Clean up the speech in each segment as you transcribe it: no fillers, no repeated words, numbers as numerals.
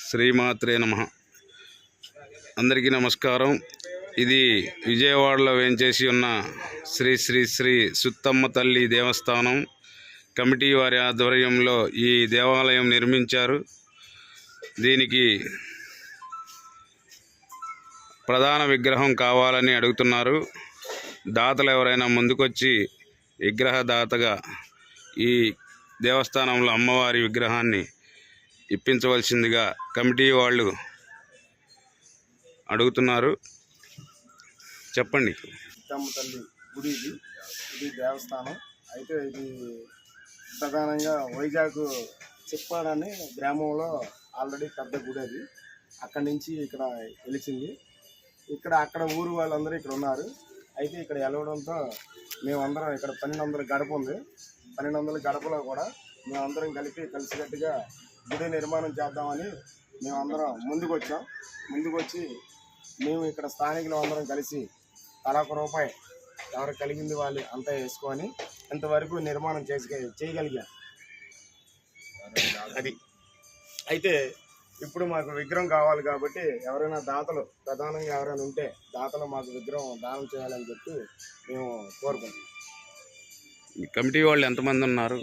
శ్రీమాత్రే నమః. అందరికీ నమస్కారం. ఇది విజయవాడలో వేంచేసి ఉన్న శ్రీ శ్రీ శ్రీ సుత్తమ్మ తల్లి దేవస్థానం కమిటీ వారి ఆధ్వర్యంలో ఈ దేవాలయం నిర్మించారు. దీనికి ప్రధాన విగ్రహం కావాలని అడుగుతున్నారు. దాతలు ఎవరైనా ముందుకొచ్చి విగ్రహదాతగా ఈ దేవస్థానంలో అమ్మవారి విగ్రహాన్ని ఇప్పించవలసిందిగా కమిటీ వాళ్ళు అడుగుతున్నారు. చెప్పండి. సుత్తమ్మ తల్లి గుడి ఇది దేవస్థానం. అయితే ఇది ప్రధానంగా వైజాగ్ చిప్పాడని గ్రామంలో ఆల్రెడీ పెద్ద గుడి అది. అక్కడి నుంచి ఇక్కడ వెలిచింది. అక్కడ ఊరు వాళ్ళందరూ ఇక్కడ ఉన్నారు. అయితే ఇక్కడ వెలవడంతో మేమందరం ఇక్కడ 1200 గడప ఉంది. 1200 గడపలో కూడా మేమందరం కలిసికట్టుగా గుడి నిర్మాణం చేద్దామని మేమందరం ముందుకొచ్చి మేము ఇక్కడ స్థానికులు అందరం కలిసి తలా ₹1 ఎవరు కలిగింది వాళ్ళు అంతా వేసుకొని ఇంతవరకు నిర్మాణం చేయగలిగాం. అది అయితే ఇప్పుడు మాకు విగ్రహం కావాలి కాబట్టి ఎవరైనా దాతలు ప్రధానంగా ఎవరైనా ఉంటే దాతలు మాకు విగ్రహం దానం చేయాలని చెప్పి మేము కోరుకుంటున్నాం. కమిటీ వాళ్ళు ఎంతమంది ఉన్నారు?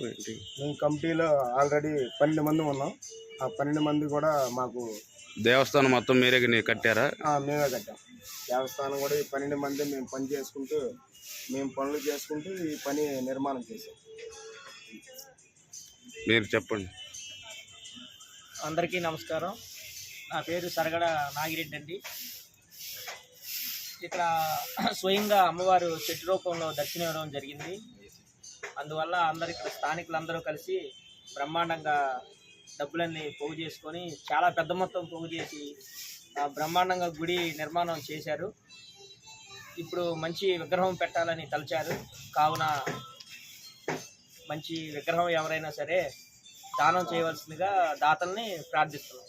మేము కమిటీలో ఆల్రెడీ 12 మంది ఉన్నాం. ఆ 12 మంది కూడా మాకు దేవస్థానం మొత్తం మీరే కట్టారా? మేమే కట్టాం. దేవస్థానం కూడా ఈ 12 మంది మేము పనులు చేసుకుంటూ ఈ పని నిర్మాణం చేసాం. మీరు చెప్పండి. అందరికీ నమస్కారం. నా పేరు సరగడ నాగిరెడ్డి అండి. ఇక్కడ స్వయంగా అమ్మవారు చెట్టు రూపంలో దర్శనం ఇవ్వడం జరిగింది. అందువల్ల ఇక్కడ స్థానికులందరూ కలిసి బ్రహ్మాండంగా డబ్బులన్నీ పోగు చేసుకొని చాలా పెద్ద మొత్తం పోగు చేసి బ్రహ్మాండంగా గుడి నిర్మాణం చేశారు. ఇప్పుడు మంచి విగ్రహం పెట్టాలని తలచారు. కావున మంచి విగ్రహం ఎవరైనా సరే దానం చేయవలసిందిగా దాతల్ని ప్రార్థిస్తున్నాం.